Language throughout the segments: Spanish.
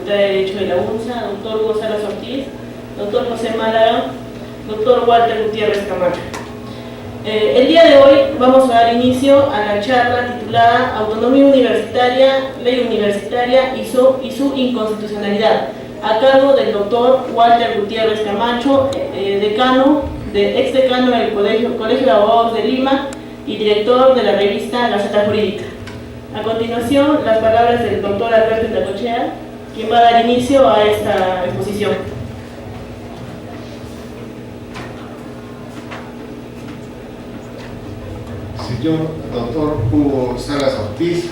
Facultad de Derecho de la UNSA, doctor Hugo Salas Ortiz, doctor José Málaga, doctor Walter Gutiérrez Camacho. El día de hoy vamos a dar inicio a la charla titulada Autonomía Universitaria, Ley Universitaria y su Inconstitucionalidad, a cargo del doctor Walter Gutiérrez Camacho, ex decano del Colegio de Abogados de Lima y director de la revista Gaceta Jurídica. A continuación, las palabras del doctor Alberto Indacochea, quien va a dar inicio a esta exposición. Señor doctor Hugo Salas Ortiz,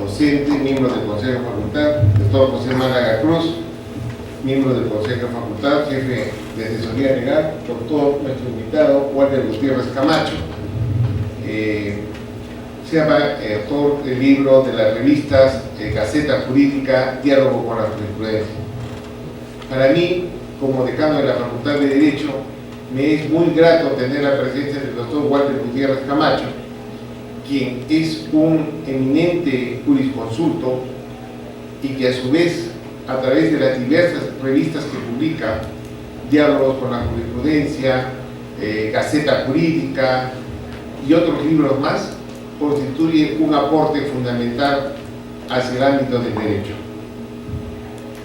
docente, miembro del Consejo de Facultad, doctor José Málaga Cruz, miembro del Consejo de Facultad, jefe de asesoría legal, doctor, nuestro invitado, Walter Gutiérrez Camacho, se llama autor del libro de las revistas Gaceta Jurídica, Diálogo con la Jurisprudencia. Para mí, como decano de la Facultad de Derecho, me es muy grato tener la presencia del doctor Walter Gutiérrez Camacho, quien es un eminente jurisconsulto y que a su vez, a través de las diversas revistas que publica, Diálogos con la Jurisprudencia, Gaceta Jurídica y otros libros más, constituye un aporte fundamental hacia el ámbito del derecho.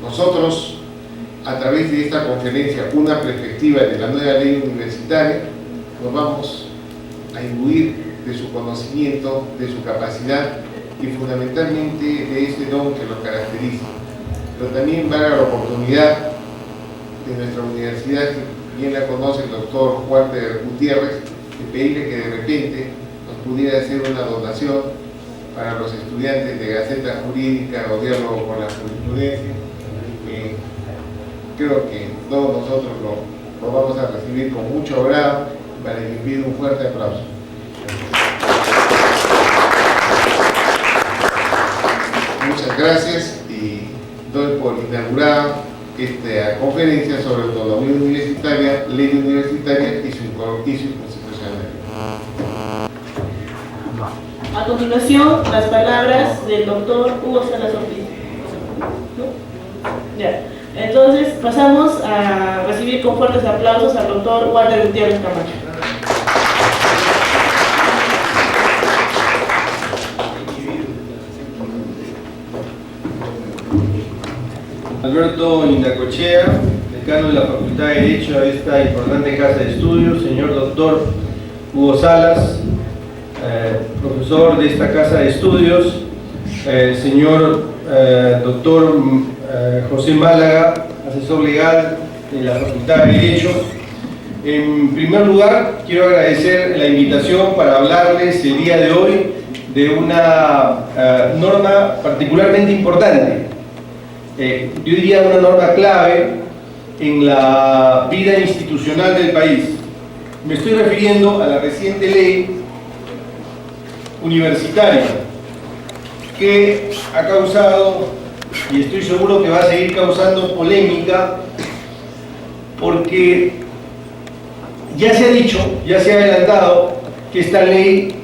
Nosotros, a través de esta conferencia, una perspectiva de la nueva ley universitaria, nos vamos a imbuir de su conocimiento, de su capacidad y fundamentalmente de este don que lo caracteriza. Pero también valga la oportunidad de nuestra universidad, que bien la conoce el doctor Walter Gutiérrez, de pedirle que de repente nos pudiera hacer una donación para los estudiantes de Gaceta Jurídica o Diálogo con la Jurisprudencia. Creo que todos nosotros lo vamos a recibir con mucho agrado, para que pido un fuerte aplauso. Muchas gracias y doy por inaugurada esta conferencia sobre autonomía universitaria, ley universitaria y su constitucionalidad. A continuación, las palabras del doctor Hugo Salas Ortiz. Ya. Entonces, pasamos a recibir con fuertes aplausos al doctor Walter Gutiérrez Camacho. Alberto Indacochea, decano de la Facultad de Derecho de esta importante casa de estudios, señor doctor Hugo Salas, profesor de esta casa de estudios, señor doctor José Málaga, asesor legal de la Facultad de Derecho. En primer lugar, quiero agradecer la invitación para hablarles el día de hoy de una norma particularmente importante. Yo diría una norma clave en la vida institucional del país. Me estoy refiriendo a la reciente ley universitaria que ha causado, y estoy seguro que va a seguir causando polémica, porque ya se ha dicho, ya se ha adelantado que esta ley,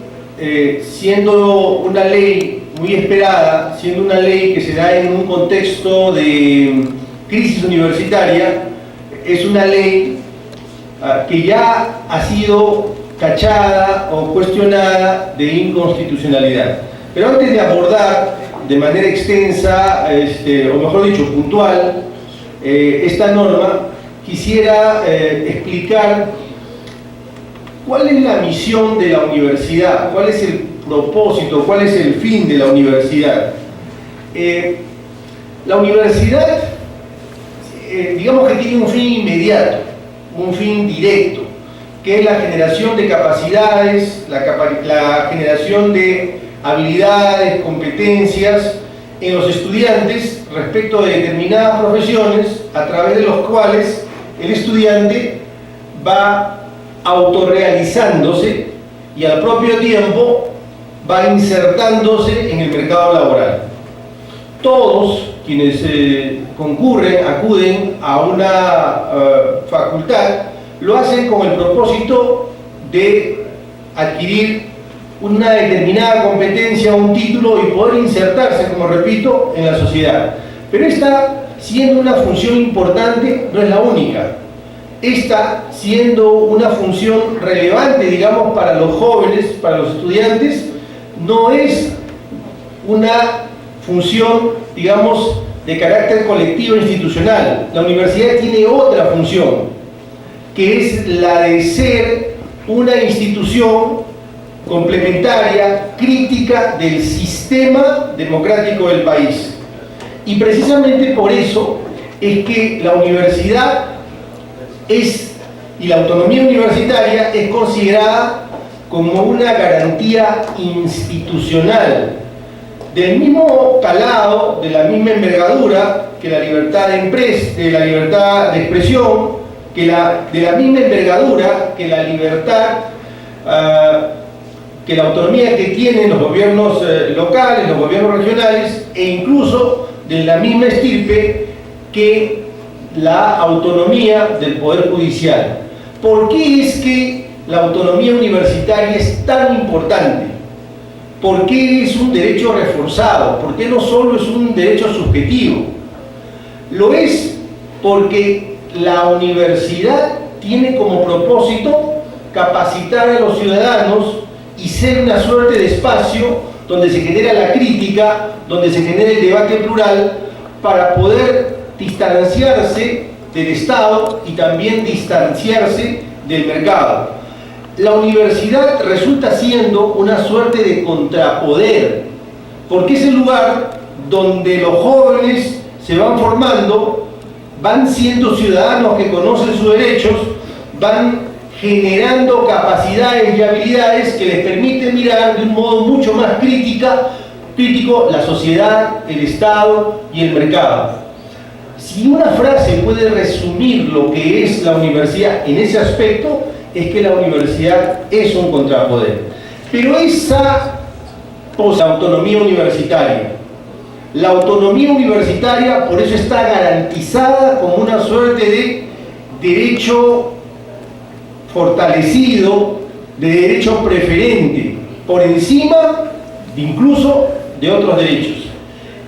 siendo una ley muy esperada, siendo una ley que se da en un contexto de crisis universitaria, es una ley que ya ha sido tachada o cuestionada de inconstitucionalidad. Pero antes de abordar de manera extensa, o mejor dicho, puntual, esta norma, quisiera explicar cuál es la misión de la universidad, cuál es el propósito, cuál es el fin de la universidad. La universidad, digamos que tiene un fin inmediato, un fin directo, que es la generación de capacidades, la generación de habilidades, competencias en los estudiantes respecto de determinadas profesiones, a través de los cuales el estudiante va autorrealizándose y al propio tiempo va insertándose en el mercado laboral. Todos quienes acuden a una facultad, lo hacen con el propósito de adquirir una determinada competencia, un título y poder insertarse, como repito, en la sociedad. Pero esta, siendo una función importante, no es la única. Esta, siendo una función relevante, digamos, para los jóvenes, para los estudiantes, no es una función, digamos, de carácter colectivo institucional. La universidad tiene otra función, que es la de ser una institución complementaria, crítica del sistema democrático del país. Y precisamente por eso es que la universidad y la autonomía universitaria es considerada como una garantía institucional, del mismo calado, de la misma envergadura que la libertad de la libertad de expresión, de la misma envergadura que la libertad, que la autonomía que tienen los gobiernos locales, los gobiernos regionales, e incluso de la misma estirpe que la autonomía del Poder Judicial. ¿Por qué es que la autonomía universitaria es tan importante? ¿Por qué es un derecho reforzado? ¿Por qué no solo es un derecho subjetivo? Lo es porque la universidad tiene como propósito capacitar a los ciudadanos y ser una suerte de espacio donde se genera la crítica, donde se genera el debate plural, para poder distanciarse del Estado y también distanciarse del mercado. La universidad resulta siendo una suerte de contrapoder, porque es el lugar donde los jóvenes se van formando, van siendo ciudadanos que conocen sus derechos, van generando capacidades y habilidades que les permiten mirar de un modo mucho más crítico la sociedad, el Estado y el mercado. Si una frase puede resumir lo que es la universidad en ese aspecto, es que la universidad es un contrapoder. Pero esa autonomía universitaria, la autonomía universitaria por eso está garantizada como una suerte de derecho fortalecido, de derecho preferente, por encima incluso de otros derechos.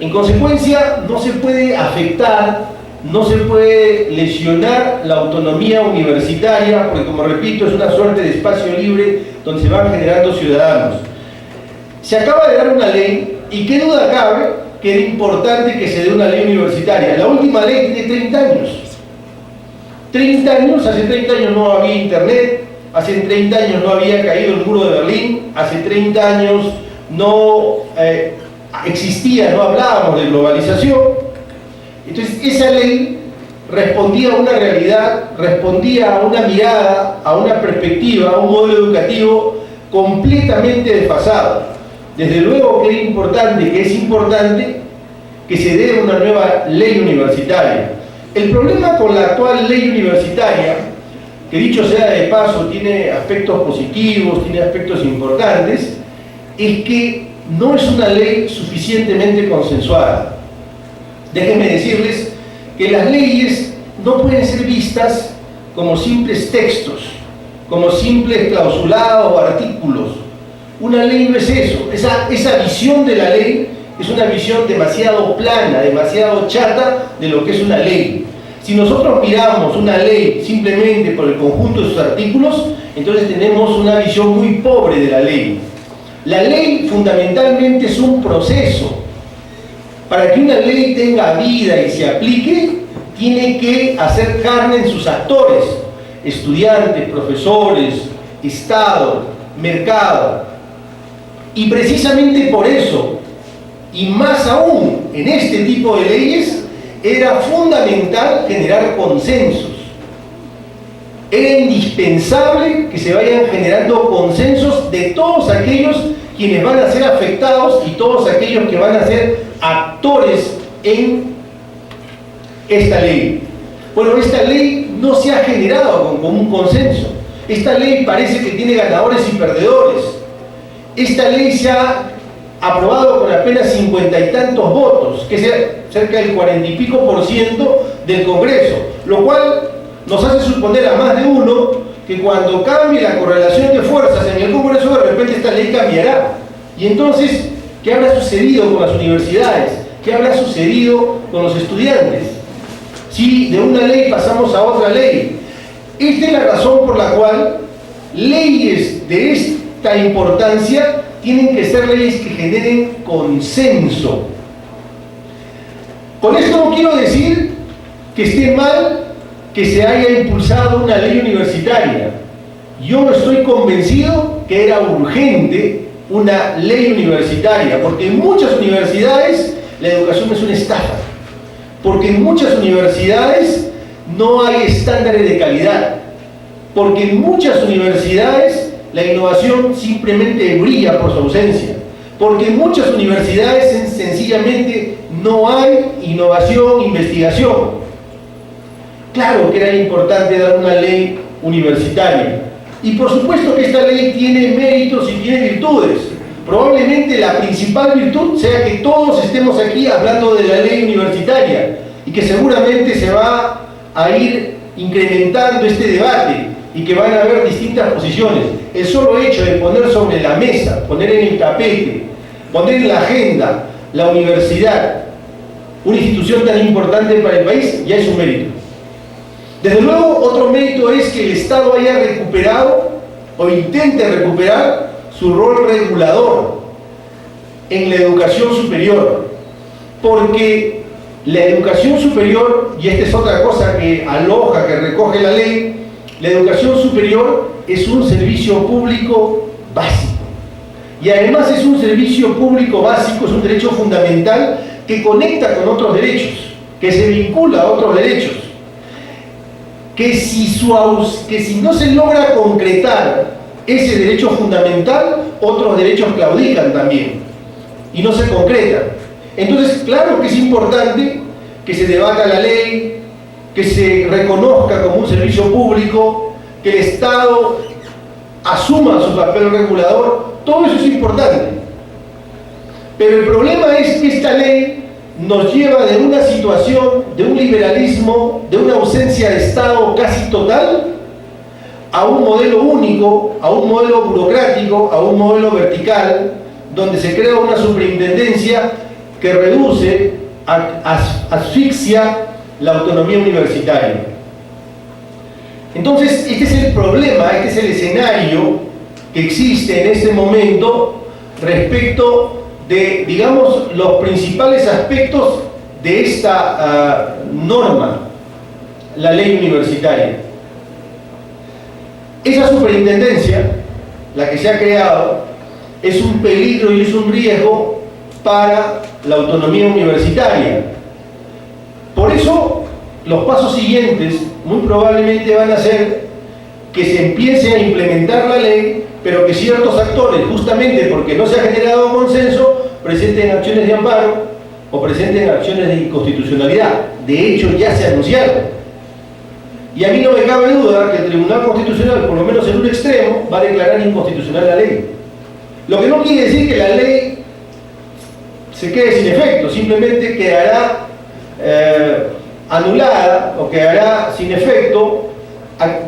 En consecuencia, no se puede afectar, no se puede lesionar la autonomía universitaria, porque, como repito, es una suerte de espacio libre donde se van generando ciudadanos. Se acaba de dar una ley, y qué duda cabe que era importante que se dé una ley universitaria. La última ley tiene 30 años. 30 años, hace 30 años no había internet, hace 30 años no había caído el muro de Berlín, hace 30 años no existía, no hablábamos de globalización. Entonces esa ley respondía a una realidad, respondía a una mirada, a una perspectiva, a un modelo educativo completamente desfasado. Desde luego que es importante que se dé una nueva ley universitaria. El problema con la actual ley universitaria, que dicho sea de paso tiene aspectos positivos, tiene aspectos importantes, es que no es una ley suficientemente consensuada. Déjenme decirles que las leyes no pueden ser vistas como simples textos, como simples clausulados o artículos. Una ley no es eso. Esa visión de la ley es una visión demasiado plana, demasiado chata de lo que es una ley. Si nosotros miramos una ley simplemente por el conjunto de sus artículos, entonces tenemos una visión muy pobre de la ley. La ley fundamentalmente es un proceso. Para que una ley tenga vida y se aplique, tiene que hacer carne en sus actores: estudiantes, profesores, Estado, mercado. Y precisamente por eso, y más aún en este tipo de leyes, era fundamental generar consensos. Era indispensable que se vayan generando consensos de todos aquellos quienes van a ser afectados y todos aquellos que van a ser actores en esta ley. Bueno, esta ley no se ha generado con un consenso. Esta ley parece que tiene ganadores y perdedores. Esta ley se ha aprobado con apenas 50 y tantos votos, que es cerca del 40 y pico % del Congreso, lo cual nos hace suponer a más de uno que cuando cambie la correlación de fuerzas en el Congreso, de repente esta ley cambiará. Y entonces, ¿qué habrá sucedido con las universidades? ¿Qué habrá sucedido con los estudiantes. Si de una ley pasamos a otra ley. Esta es la razón por la cual leyes de esta importancia tienen que ser leyes que generen consenso. Con esto no quiero decir que esté mal que se haya impulsado una ley universitaria. Yo no estoy convencido que era urgente una ley universitaria, porque en muchas universidades la educación es una estafa, porque en muchas universidades no hay estándares de calidad, porque en muchas universidades la innovación simplemente brilla por su ausencia, porque en muchas universidades sencillamente no hay innovación, investigación. Claro que era importante dar una ley universitaria, y por supuesto que esta ley tiene méritos y tiene virtudes. Probablemente la principal virtud sea que todos estemos aquí hablando de la ley universitaria, y que seguramente se va a ir incrementando este debate, y que van a haber distintas posiciones. El solo hecho de poner sobre la mesa, poner en el tapete, poner en la agenda la universidad, una institución tan importante para el país, ya es un mérito. Desde luego, otro mérito es que el Estado haya recuperado o intente recuperar su rol regulador en la educación superior, porque la educación superior, y esta es otra cosa que aloja, que recoge la ley, la educación superior es un servicio público básico, y además es un servicio público básico, es un derecho fundamental que conecta con otros derechos, que se vincula a otros derechos, que si no se logra concretar ese derecho fundamental, otros derechos claudican también y no se concretan. Entonces, claro que es importante que se debata la ley, que se reconozca como un servicio público, que el Estado asuma su papel regulador. Todo eso es importante, pero el problema es que esta ley nos lleva de una situación, de un liberalismo, de una ausencia de Estado casi total, a un modelo único, a un modelo burocrático, a un modelo vertical, donde se crea una superintendencia que reduce, asfixia la autonomía universitaria. Entonces, este es el problema, este es el escenario que existe en este momento respecto de, digamos, los principales aspectos de esta norma, la ley universitaria. Esa superintendencia, la que se ha creado, es un peligro y es un riesgo para la autonomía universitaria. Por eso, los pasos siguientes muy probablemente van a ser que se empiece a implementar la ley, pero que ciertos actores, justamente porque no se ha generado consenso, presenten acciones de amparo o presenten acciones de inconstitucionalidad. De hecho, ya se anunciaron. Y a mí no me cabe duda que el Tribunal Constitucional, por lo menos en un extremo, va a declarar inconstitucional la ley. Lo que no quiere decir que la ley se quede sin efecto, simplemente quedará anulada o quedará sin efecto,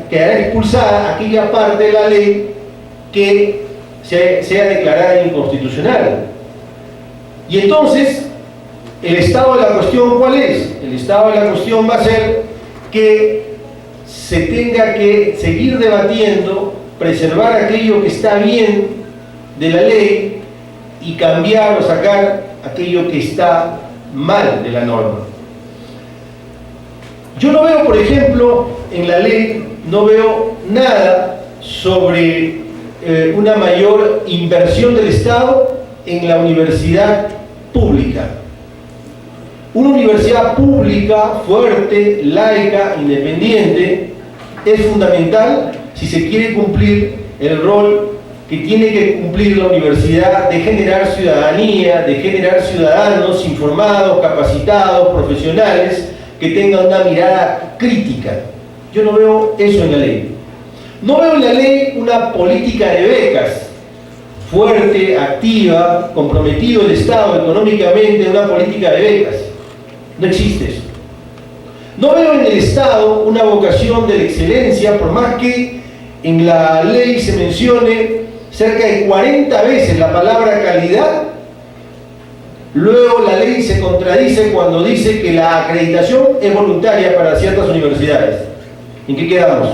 quedará expulsada aquella parte de la ley que sea declarada inconstitucional. Y entonces, el estado de la cuestión, ¿cuál es? El estado de la cuestión va a ser que se tenga que seguir debatiendo, preservar aquello que está bien de la ley y cambiar o sacar aquello que está mal de la norma. Yo no veo, por ejemplo, en la ley, no veo nada sobre una mayor inversión del Estado en la universidad pública. Una universidad pública, fuerte, laica, independiente, es fundamental si se quiere cumplir el rol que tiene que cumplir la universidad de generar ciudadanía, de generar ciudadanos informados, capacitados, profesionales, que tengan una mirada crítica. Yo no veo eso en la ley. No veo en la ley una política de becas fuerte, activa, comprometido el Estado económicamente en una política de becas. No existe eso. No veo en el Estado una vocación de la excelencia, por más que en la ley se mencione cerca de 40 veces la palabra calidad. Luego la ley se contradice cuando dice que la acreditación es voluntaria para ciertas universidades. ¿En qué quedamos?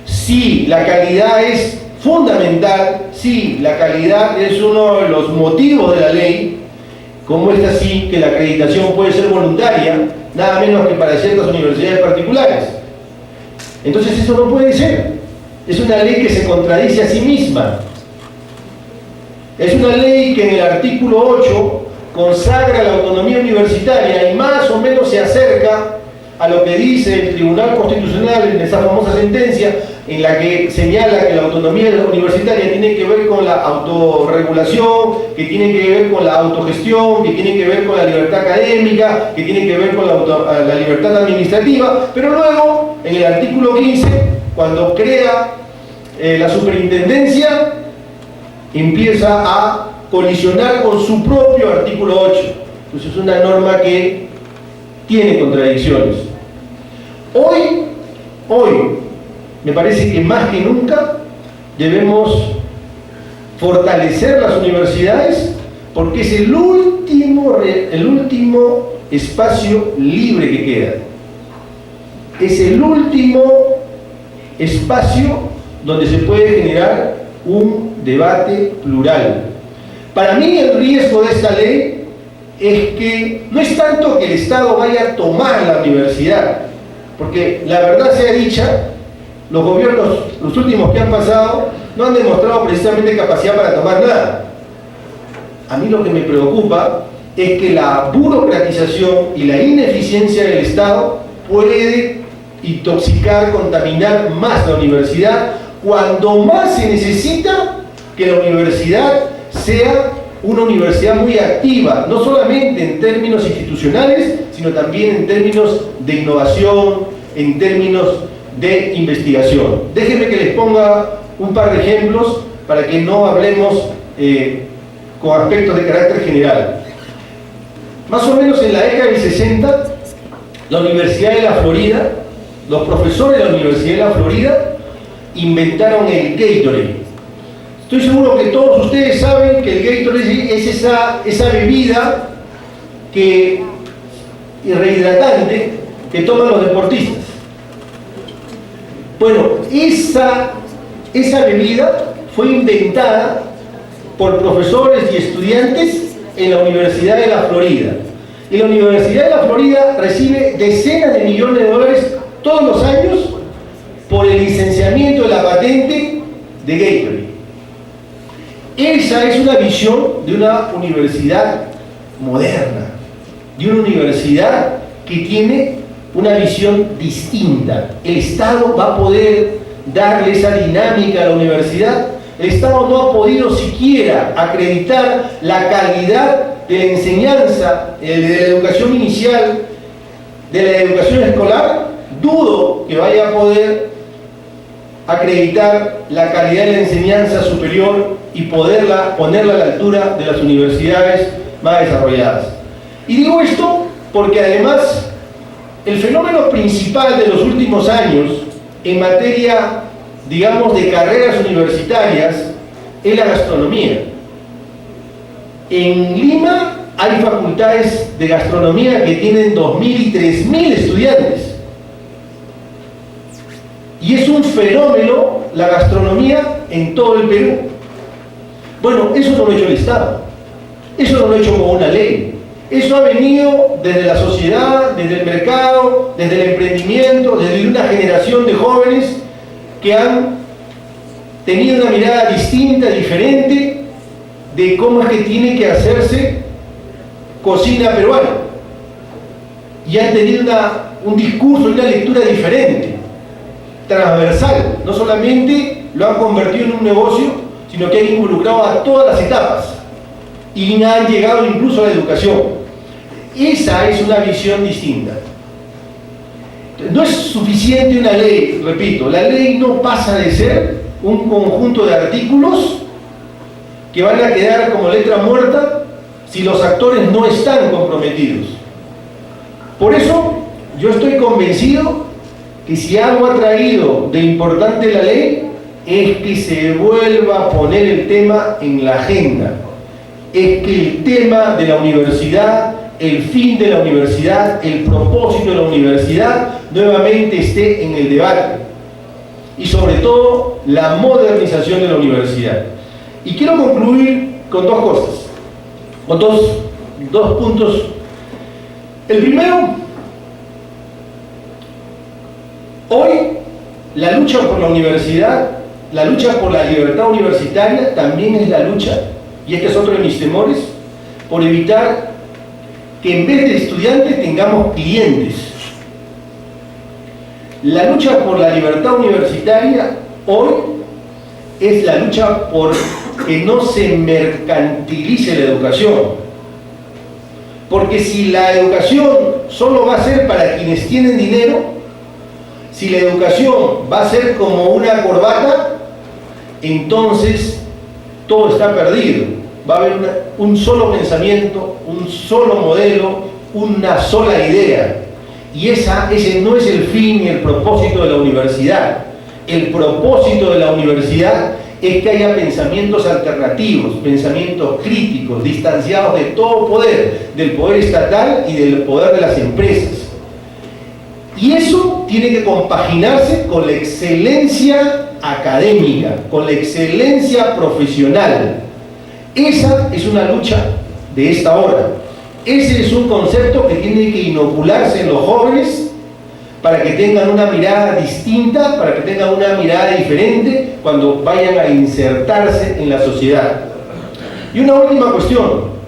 Sí, la calidad es fundamental, sí, la calidad es uno de los motivos de la ley, como es así que la acreditación puede ser voluntaria, nada menos que para ciertas universidades particulares. Entonces eso no puede ser. Es una ley que se contradice a sí misma. Es una ley que en el artículo 8 consagra la autonomía universitaria y más o menos se acerca a lo que dice el Tribunal Constitucional en esa famosa sentencia en la que señala que la autonomía universitaria tiene que ver con la autorregulación, que tiene que ver con la autogestión, que tiene que ver con la libertad académica, que tiene que ver con la libertad administrativa, pero luego en el artículo 15, cuando crea la superintendencia, empieza a colisionar con su propio artículo 8. Entonces es una norma que tiene contradicciones. Hoy, me parece que más que nunca debemos fortalecer las universidades porque es el último espacio libre que queda. Es el último espacio donde se puede generar un debate plural. Para mí el riesgo de esta ley es que no es tanto que el Estado vaya a tomar la universidad, porque la verdad sea dicha, los gobiernos, los últimos que han pasado, no han demostrado precisamente capacidad para tomar nada. A mí lo que me preocupa es que la burocratización y la ineficiencia del Estado puede intoxicar, contaminar más la universidad, cuando más se necesita que la universidad sea una universidad muy activa, no solamente en términos institucionales, sino también en términos de innovación, en términos de investigación. Déjenme que les ponga un par de ejemplos para que no hablemos con aspectos de carácter general. Más o menos en la década del 60, la Universidad de la Florida, los profesores de la Universidad de la Florida inventaron el Gatorade. Estoy seguro que todos ustedes saben que el Gatorade es esa bebida rehidratante que toman los deportistas. Bueno, esa bebida fue inventada por profesores y estudiantes en la Universidad de la Florida. Y la Universidad de la Florida recibe decenas de millones de dólares todos los años por el licenciamiento de la patente de Gatorade. Esa es una visión de una universidad moderna, de una universidad que tiene una visión distinta. El Estado va a poder darle esa dinámica a la universidad. El Estado no ha podido siquiera acreditar la calidad de la enseñanza, de la educación inicial, de la educación escolar. Dudo que vaya a poder acreditar la calidad de la enseñanza superior y ponerla a la altura de las universidades más desarrolladas. Y digo esto porque además el fenómeno principal de los últimos años en materia, digamos, de carreras universitarias es la gastronomía. En Lima hay facultades de gastronomía que tienen 2.000 y 3.000 estudiantes. Y es un fenómeno la gastronomía en todo el Perú. Bueno, eso no lo ha hecho el Estado. Eso no lo ha hecho como una ley. Eso ha venido desde la sociedad, desde el mercado, desde el emprendimiento, desde una generación de jóvenes que han tenido una mirada distinta, diferente, de cómo es que tiene que hacerse cocina peruana. Y han tenido un discurso y una lectura diferente, transversal. No solamente lo han convertido en un negocio, sino que han involucrado a todas las etapas y han llegado incluso a la educación. Esa es una visión distinta. No es suficiente una ley, repito, la ley no pasa de ser un conjunto de artículos que van a quedar como letra muerta si los actores no están comprometidos. Por eso yo estoy convencido que si algo ha traído de importante la ley es que se vuelva a poner el tema en la agenda. es que el tema de la universidad, el fin de la universidad, el propósito de la universidad, nuevamente esté en el debate. Y sobre todo, la modernización de la universidad. Y quiero concluir con dos cosas, con dos puntos. El primero, hoy la lucha por la universidad, la lucha por la libertad universitaria también es la lucha, y este es otro de mis temores, por evitar que en vez de estudiantes tengamos clientes. La lucha por la libertad universitaria hoy es la lucha por que no se mercantilice la educación. Porque si la educación solo va a ser para quienes tienen dinero, si la educación va a ser como una corbata, entonces todo está perdido. Va a haber un solo pensamiento, un solo modelo, una sola idea. Y ese no es el fin ni el propósito de la universidad. El propósito de la universidad es que haya pensamientos alternativos, pensamientos críticos, distanciados de todo poder, del poder estatal y del poder de las empresas. Y eso tiene que compaginarse con la excelencia académica, con la excelencia profesional. Esa es una lucha de esta hora. Ese es un concepto que tiene que inocularse en los jóvenes para que tengan una mirada distinta, para que tengan una mirada diferente cuando vayan a insertarse en la sociedad. Y una última cuestión.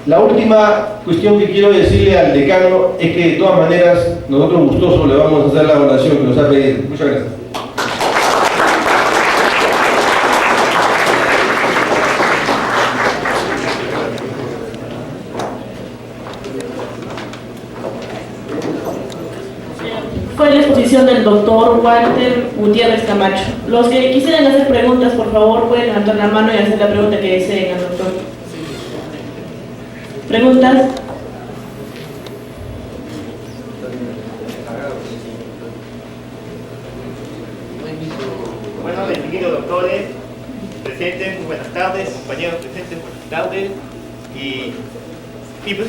La última cuestión que quiero decirle al decano es que de todas maneras nosotros gustosos le vamos a hacer la oración que nos ha pedido. Muchas gracias. Fue la exposición del doctor Walter Gutiérrez Camacho. Los que quisieran hacer preguntas, por favor, pueden levantar la mano y hacer la pregunta que deseen al doctor. ¿Preguntas? Bueno, distinguidos doctores presentes, muy buenas tardes, compañeros presentes, buenas tardes. Y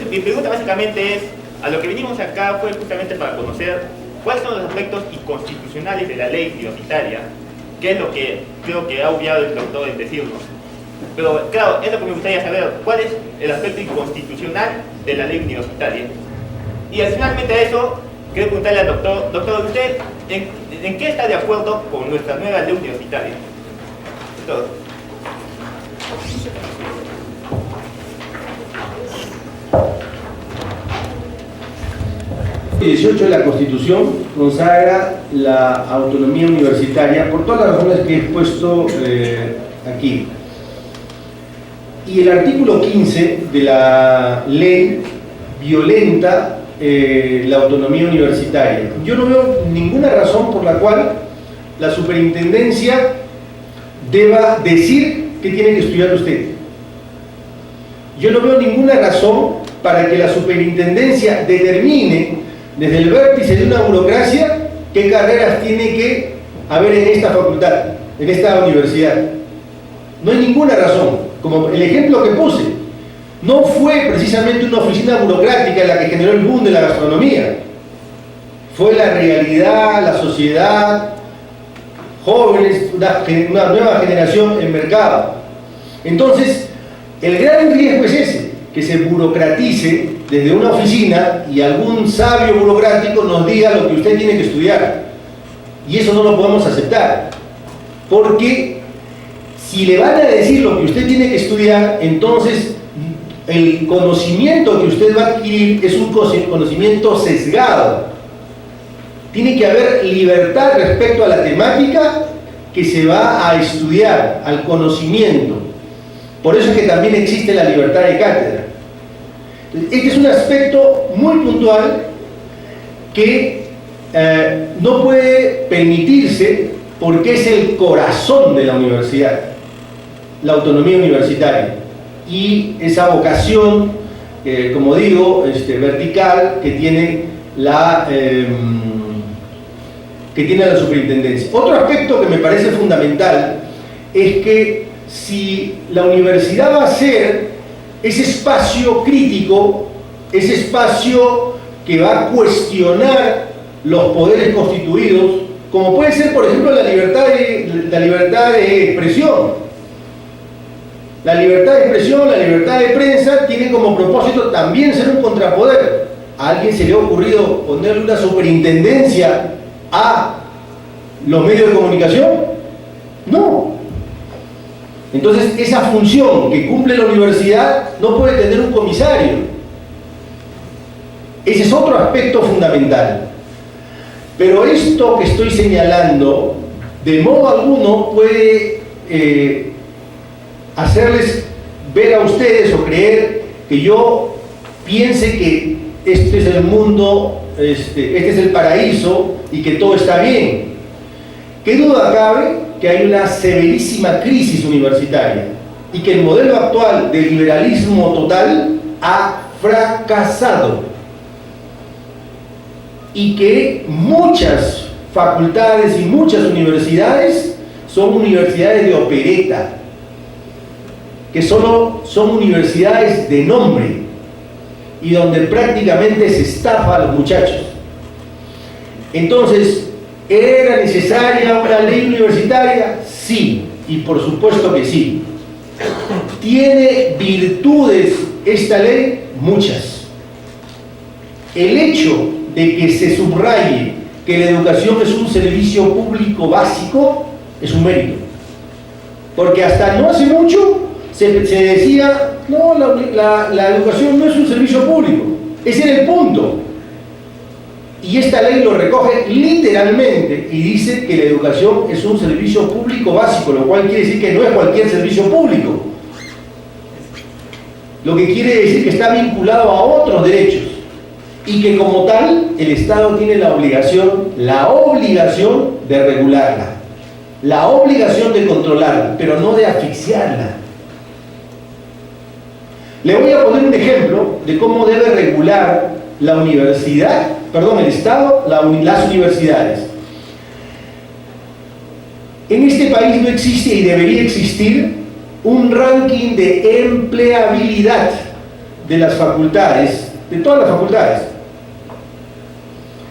mi pregunta básicamente es, a lo que vinimos acá fue justamente para conocer cuáles son los aspectos inconstitucionales de la ley universitaria, que es lo que creo que ha obviado el doctor en decirnos. Pero claro, es lo que me gustaría saber, ¿cuál es el aspecto inconstitucional de la ley universitaria? Y adicionalmente a eso, quiero preguntarle al doctor, ¿usted en qué está de acuerdo con nuestra nueva ley universitaria? Doctor. 18 de la Constitución consagra la autonomía universitaria por todas las razones que he expuesto aquí. Y el artículo 15 de la ley violenta la autonomía universitaria. Yo no veo ninguna razón por la cual la superintendencia deba decir qué tiene que estudiar usted. Yo no veo ninguna razón para que la superintendencia determine desde el vértice de una burocracia qué carreras tiene que haber en esta facultad, en esta universidad. No hay ninguna razón. Como el ejemplo que puse, no fue precisamente una oficina burocrática la que generó el boom de la gastronomía. Fue la realidad, la sociedad, jóvenes, una nueva generación en mercado. Entonces, el gran riesgo es ese, que se burocratice desde una oficina y algún sabio burocrático nos diga lo que usted tiene que estudiar. Y eso no lo podemos aceptar, porque si le van a decir lo que usted tiene que estudiar, entonces el conocimiento que usted va a adquirir es un conocimiento sesgado. Tiene que haber libertad respecto a la temática que se va a estudiar, al conocimiento. Por eso es que también existe la libertad de cátedra. Este es un aspecto muy puntual que no puede permitirse porque es el corazón de la universidad, la autonomía universitaria y esa vocación, como digo, vertical que tiene la superintendencia. Otro aspecto que me parece fundamental es que si la universidad va a ser ese espacio crítico, ese espacio que va a cuestionar los poderes constituidos, como puede ser, por ejemplo, la libertad de expresión. La libertad de expresión, la libertad de prensa, tiene como propósito también ser un contrapoder. ¿A alguien se le ha ocurrido ponerle una superintendencia a los medios de comunicación? No. Entonces, esa función que cumple la universidad no puede tener un comisario. Ese es otro aspecto fundamental. Pero esto que estoy señalando, de modo alguno puede hacerles ver a ustedes o creer que yo piense que este es el mundo, este es el paraíso y que todo está bien. ¿Qué duda cabe que hay una severísima crisis universitaria y que el modelo actual del liberalismo total ha fracasado? Y que muchas facultades y muchas universidades son universidades de opereta, que solo son universidades de nombre y donde prácticamente se estafa a los muchachos. Entonces, ¿era necesaria una ley universitaria? Sí, y por supuesto que sí. ¿Tiene virtudes esta ley? Muchas. El hecho de que se subraye que la educación es un servicio público básico es un mérito. Porque hasta no hace mucho se decía, no, la educación no es un servicio público. Ese era el punto. Y esta ley lo recoge literalmente y dice que la educación es un servicio público básico, lo cual quiere decir que no es cualquier servicio público. Lo que quiere decir que está vinculado a otros derechos y que como tal el Estado tiene la obligación de regularla, la obligación de controlarla, pero no de asfixiarla. Le voy a poner un ejemplo de cómo debe regular el Estado, las universidades. En este país no existe y debería existir un ranking de empleabilidad de las facultades, de todas las facultades.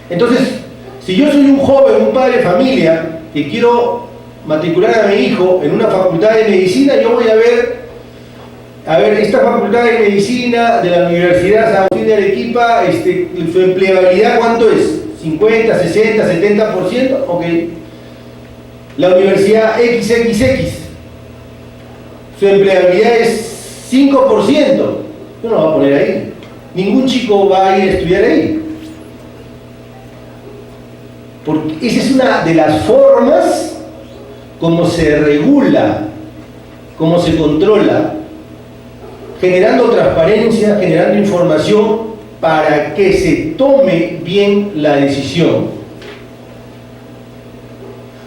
Entonces, si yo soy un joven, un padre de familia, que quiero matricular a mi hijo en una facultad de medicina, yo voy a ver, esta facultad de medicina de la Universidad San Agustín de Arequipa, su empleabilidad, ¿cuánto es? 50, 60, 70%, ok. La Universidad XXX, su empleabilidad es 5%, no lo va a poner ahí. Ningún chico va a ir a estudiar ahí. Porque esa es una de las formas como se regula, como se controla, generando transparencia, generando información para que se tome bien la decisión.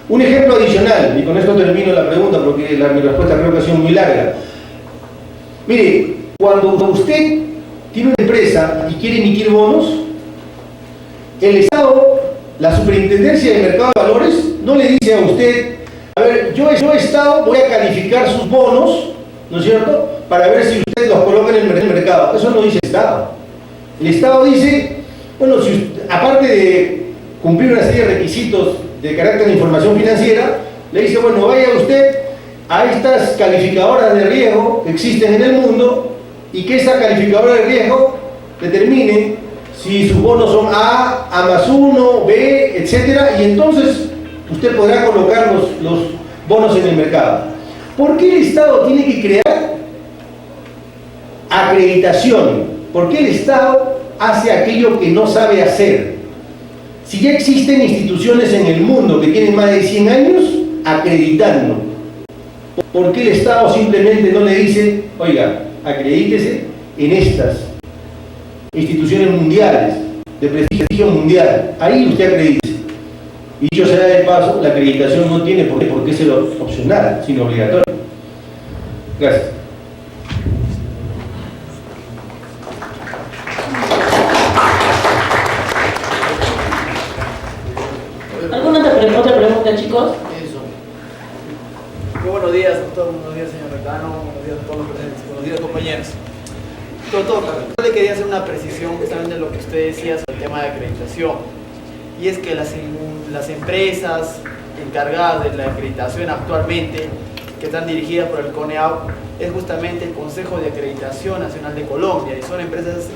Un ejemplo adicional, y con esto termino la pregunta porque mi respuesta creo que ha sido muy larga. Mire, cuando usted tiene una empresa y quiere emitir bonos, el Estado, la Superintendencia de Mercado de Valores, no le dice a usted, a ver, yo Estado voy a calificar sus bonos, ¿no es cierto?, para ver si usted los coloca en el mercado. Eso no dice Estado. El Estado dice, bueno, si usted, aparte de cumplir una serie de requisitos de carácter de información financiera, le dice, bueno, vaya usted a estas calificadoras de riesgo que existen en el mundo y que esa calificadora de riesgo determine si sus bonos son A más 1, B, etc. Y entonces usted podrá colocar los bonos en el mercado. ¿Por qué el Estado tiene que crear acreditación? ¿Por qué el Estado hace aquello que no sabe hacer? Si ya existen instituciones en el mundo que tienen más de 100 años acreditando, ¿por qué el Estado simplemente no le dice, oiga, acredítese en estas instituciones mundiales, de prestigio mundial, ahí usted acredítese? Y dicho sea de paso, la acreditación no tiene por qué ser opcional, sino obligatoria. Gracias. ¿Alguna otra pregunta, chicos? Eso. Muy buenos días, doctor. Buenos días, señor. Cano, buenos días a todos los presentes, buenos días compañeros. Doctor, yo le quería hacer una precisión justamente de lo que usted decía sobre el tema de acreditación. Y es que las empresas encargadas de la acreditación actualmente, que están dirigidas por el CONEAU, es justamente el Consejo de Acreditación Nacional de Colombia, y son empresas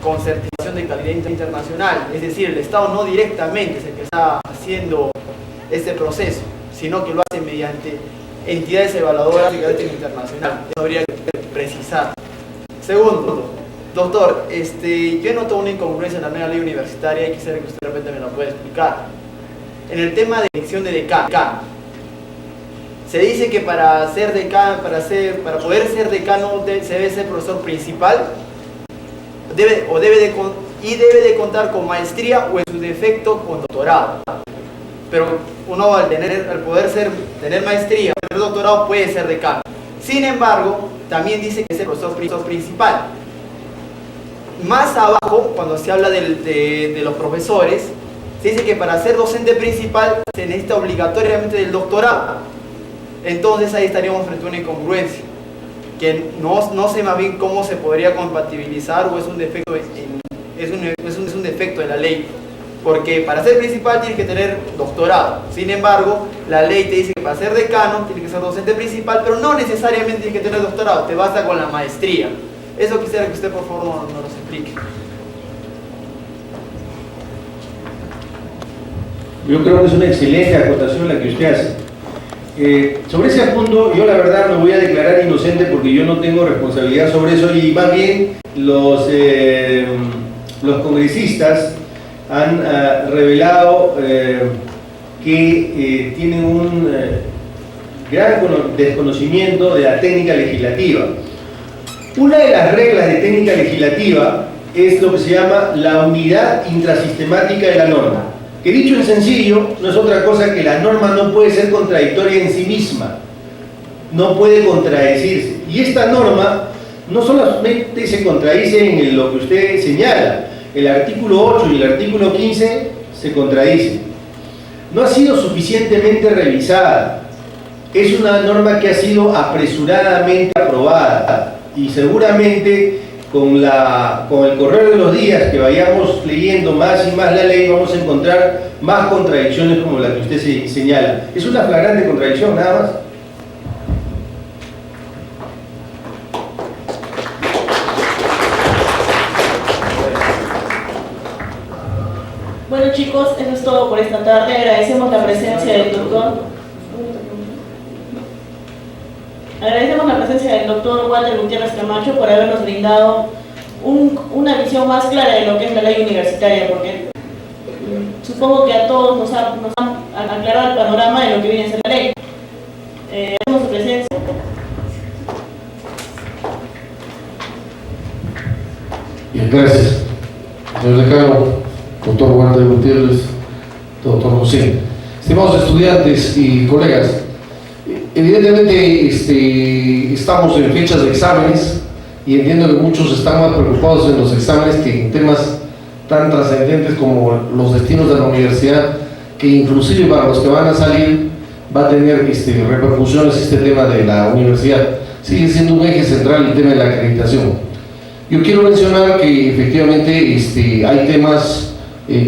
con certificación de calidad internacional. Es decir, el Estado no directamente es el que está haciendo este proceso, sino que lo hace mediante entidades evaluadoras de carácter internacional. Eso habría que precisar. Segundo, doctor, yo noto una incongruencia en la nueva ley universitaria y quisiera que usted de repente me lo pueda explicar. En el tema de elección de decano, se dice que para poder ser decano se debe ser profesor principal, debe de contar con maestría o en su defecto con doctorado. Pero uno al poder tener maestría o tener doctorado puede ser decano. Sin embargo, también dice que es el profesor principal. Más abajo, cuando se habla de los profesores, se dice que para ser docente principal se necesita obligatoriamente del doctorado. Entonces ahí estaríamos frente a una incongruencia, que no sé más bien cómo se podría compatibilizar o es un defecto, es un defecto de la ley. Porque para ser principal tienes que tener doctorado. Sin embargo, la ley te dice que para ser decano tienes que ser docente principal, pero no necesariamente tienes que tener doctorado, te basta con la maestría. Eso quisiera que usted por favor nos lo explique. Yo creo que es una excelente acotación la que usted hace. Sobre ese punto, yo la verdad me voy a declarar inocente porque yo no tengo responsabilidad sobre eso, y más bien los congresistas han revelado que tienen un gran desconocimiento de la técnica legislativa. Una de las reglas de técnica legislativa es lo que se llama la unidad intrasistemática de la norma, que dicho en sencillo no es otra cosa que la norma no puede ser contradictoria en sí misma, no puede contradecirse. Y esta norma no solamente se contradice en lo que usted señala, el artículo 8 y el artículo 15 se contradicen. No ha sido suficientemente revisada, es una norma que ha sido apresuradamente aprobada, y seguramente con el correr de los días que vayamos leyendo más y más la ley vamos a encontrar más contradicciones como la que usted señala. Es una flagrante contradicción, nada más. Bueno chicos, eso es todo por esta tarde. Agradecemos la presencia del doctor Walter Gutiérrez Camacho por habernos brindado una visión más clara de lo que es la ley universitaria, porque supongo que a todos nos han aclarado el panorama de lo que viene a ser la ley. Agradecemos su presencia. Bien, gracias. Señor decano, doctor Walter Gutiérrez, doctor José. Estimados estudiantes y colegas, evidentemente estamos en fechas de exámenes y entiendo que muchos están más preocupados en los exámenes que en temas tan trascendentes como los destinos de la universidad, que inclusive para los que van a salir va a tener repercusiones este tema de la universidad. Sigue siendo un eje central el tema de la acreditación. Yo quiero mencionar que efectivamente hay temas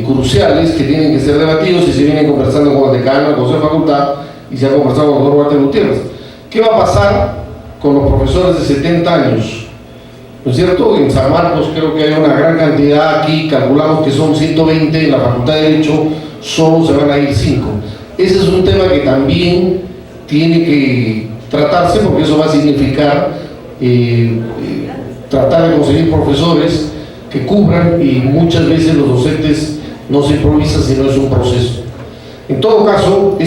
cruciales que tienen que ser debatidos y se vienen conversando con el decano, el consejo de facultad, y se ha conversado con el doctor Walter Gutiérrez. ¿Qué va a pasar con los profesores de 70 años? ¿No es cierto? En San Marcos creo que hay una gran cantidad, aquí calculamos que son 120, en la Facultad de Derecho solo se van a ir 5. Ese es un tema que también tiene que tratarse, porque eso va a significar tratar de conseguir profesores que cubran, y muchas veces los docentes no se improvisan, sino es un proceso. En todo caso,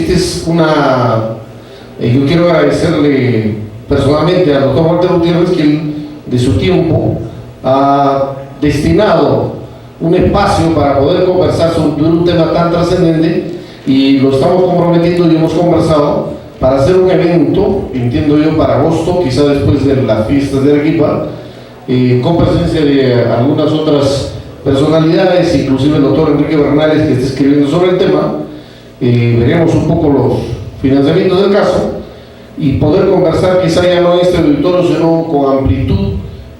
yo quiero agradecerle personalmente al doctor Walter Gutiérrez que él, de su tiempo, ha destinado un espacio para poder conversar sobre un tema tan trascendente, y lo estamos comprometiendo y hemos conversado para hacer un evento, entiendo yo, para agosto, quizá después de las fiestas de Arequipa, con presencia de algunas otras personalidades, inclusive el doctor Enrique Bernales, que está escribiendo sobre el tema. Veremos un poco los financiamientos del caso, y poder conversar quizá ya no en este auditorio, sino con amplitud,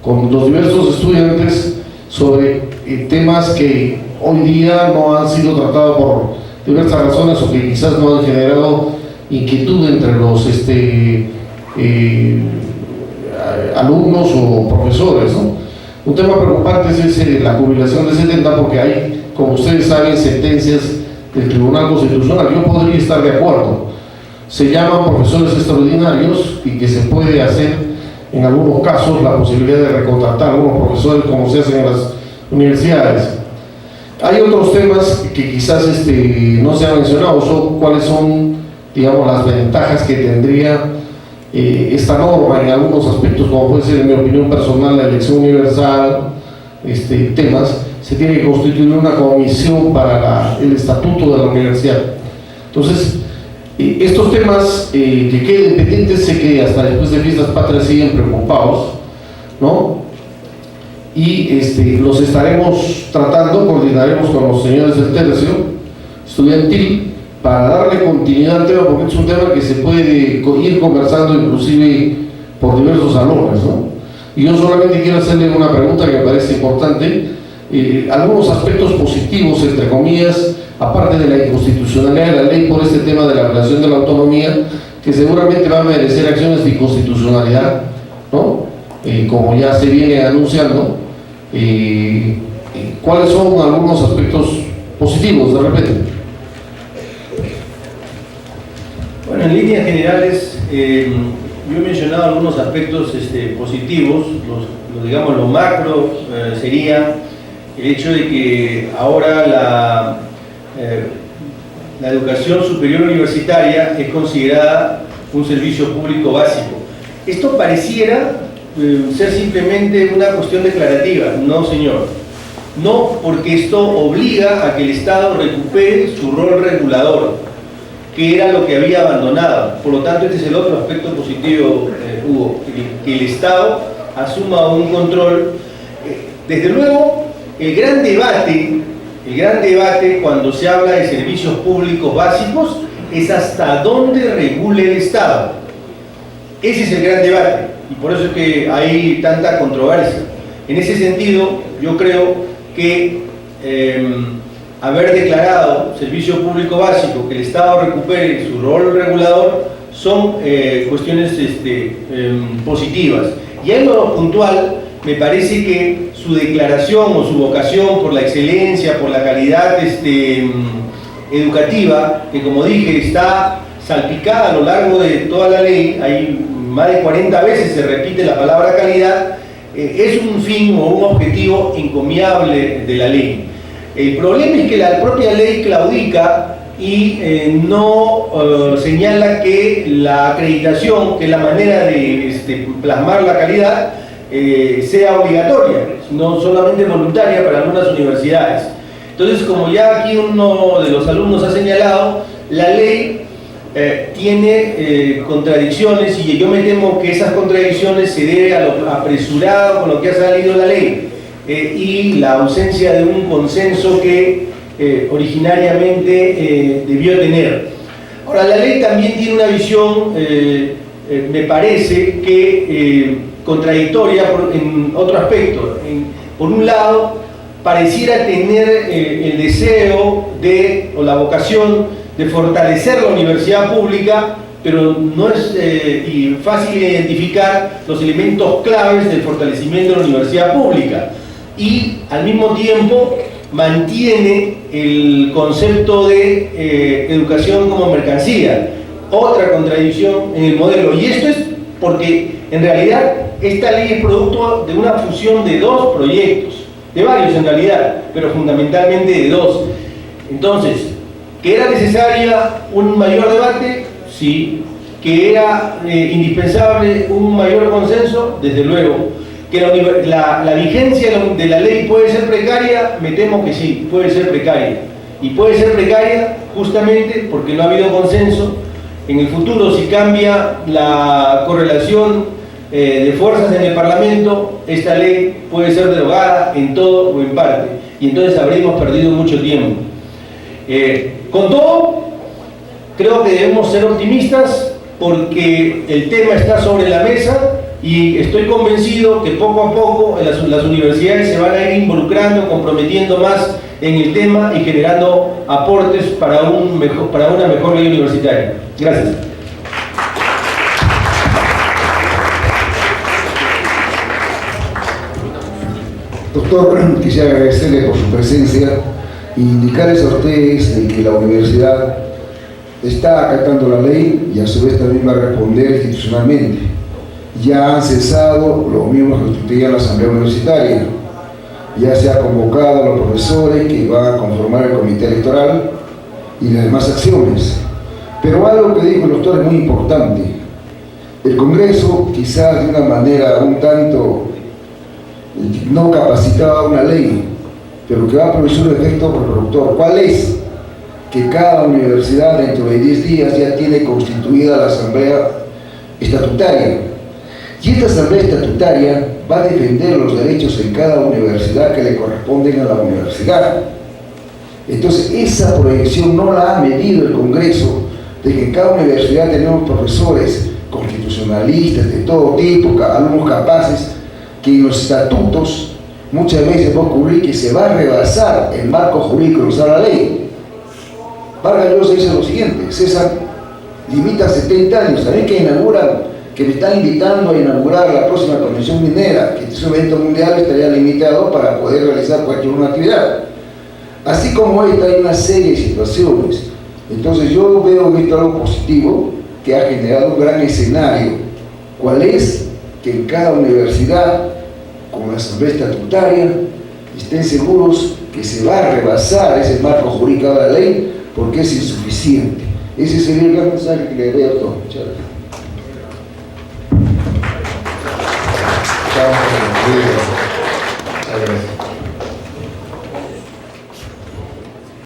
con los diversos estudiantes, sobre temas que hoy día no han sido tratados por diversas razones o que quizás no han generado inquietud entre los alumnos o profesores, ¿no? Un tema preocupante es la jubilación de 70, porque hay, como ustedes saben, sentencias del Tribunal Constitucional. Yo podría estar de acuerdo. Se llaman profesores extraordinarios y que se puede hacer en algunos casos la posibilidad de recontratar a algunos profesores, como se hace en las universidades. Hay otros temas que quizás no se han mencionado, son cuáles son, digamos, las ventajas que tendría esta norma en algunos aspectos, como puede ser, en mi opinión personal, la elección universal, temas. Se tiene que constituir una comisión para el estatuto de la universidad. Entonces, estos temas que queden pendientes, sé que hasta después de fiestas patrias siguen preocupados, ¿no? Y los estaremos tratando, coordinaremos con los señores del tercio estudiantil para darle continuidad al tema, porque es un tema que se puede ir conversando inclusive por diversos salones, ¿no? Y yo solamente quiero hacerle una pregunta que me parece importante, algunos aspectos positivos, entre comillas, aparte de la inconstitucionalidad de la ley por este tema de la relación de la autonomía, que seguramente va a merecer acciones de inconstitucionalidad, ¿no? Como ya se viene anunciando. ¿Cuáles son algunos aspectos positivos de repente? Bueno, en líneas generales, yo he mencionado algunos aspectos positivos. Digamos, lo macro sería el hecho de que ahora la educación superior universitaria es considerada un servicio público básico. Esto pareciera ser simplemente una cuestión declarativa. No, señor. No, porque esto obliga a que el Estado recupere su rol regulador, que era lo que había abandonado. Por lo tanto, este es el otro aspecto positivo, Hugo, que el Estado asuma un control. Desde luego, el gran debate cuando se habla de servicios públicos básicos es hasta dónde regule el Estado. Ese es el gran debate, y por eso es que hay tanta controversia. En ese sentido, yo creo que haber declarado servicio público básico, que el Estado recupere su rol regulador, son cuestiones positivas. Y en lo puntual, me parece que su declaración o su vocación por la excelencia, por la calidad educativa, que como dije está salpicada a lo largo de toda la ley, hay más de 40 veces se repite la palabra calidad, es un fin o un objetivo encomiable de la ley. El problema es que la propia ley claudica y no señala que la acreditación, que es la manera de plasmar la calidad, sea obligatoria, no solamente voluntaria para algunas universidades. Entonces, como ya aquí uno de los alumnos ha señalado, la ley tiene contradicciones, y yo me temo que esas contradicciones se deben a lo apresurado con lo que ha salido la ley y la ausencia de un consenso que originariamente debió tener. Ahora, la ley también tiene una visión, me parece que contradictoria en otro aspecto. Por un lado, pareciera tener el deseo o la vocación de fortalecer la universidad pública, pero no es fácil identificar los elementos claves del fortalecimiento de la universidad pública, y al mismo tiempo mantiene el concepto de educación como mercancía. Otra contradicción en el modelo, y esto es porque en realidad esta ley es producto de una fusión de dos proyectos, de varios en realidad, pero fundamentalmente de dos. Entonces, ¿que era necesaria un mayor debate? Sí. ¿Que era indispensable un mayor consenso? Desde luego. ¿Que la vigencia de la ley puede ser precaria? Me temo que sí, puede ser precaria. Y puede ser precaria justamente porque no ha habido consenso. En el futuro, si cambia la correlación de fuerzas en el Parlamento, esta ley puede ser derogada en todo o en parte. Y entonces habremos perdido mucho tiempo. Con todo, creo que debemos ser optimistas. porque el tema está sobre la mesa y estoy convencido que poco a poco las universidades se van a ir involucrando, comprometiendo más en el tema y generando aportes para una mejor ley universitaria. Gracias. Doctor, quisiera agradecerle por su presencia e indicarles a ustedes de que la universidad está acatando la ley y a su vez también va a responder institucionalmente. Ya han cesado los miembros que constituían la Asamblea Universitaria, ya se ha convocado a los profesores que van a conformar el comité electoral y las demás acciones. Pero algo que dijo el doctor es muy importante. El Congreso, quizás de una manera un tanto no capacitaba una ley, pero que va a producir un efecto reproductor. ¿Cuál es? Que cada universidad dentro de 10 días ya tiene constituida la asamblea estatutaria. Y esta asamblea estatutaria va a defender los derechos en cada universidad que le corresponden a la universidad. Entonces, esa proyección no la ha medido el Congreso, de que en cada universidad tenemos profesores constitucionalistas de todo tipo, alumnos capaces, que en los estatutos muchas veces va a ocurrir que se va a rebasar el marco jurídico que nos da la ley. Vargas Llosa dice lo siguiente: César limita 70 años, también que me están invitando a inaugurar la próxima convención minera, que es un evento mundial, estaría limitado para poder realizar cualquier una actividad. Así como esta, hay una serie de situaciones. Entonces yo veo esto algo positivo, que ha generado un gran escenario. ¿Cuál es? Que en cada universidad, con la asamblea estatutaria, estén seguros que se va a rebasar ese marco jurídico de la ley, porque es insuficiente. Ese sería el gran mensaje que le doy a todos. Muchas gracias. Chao.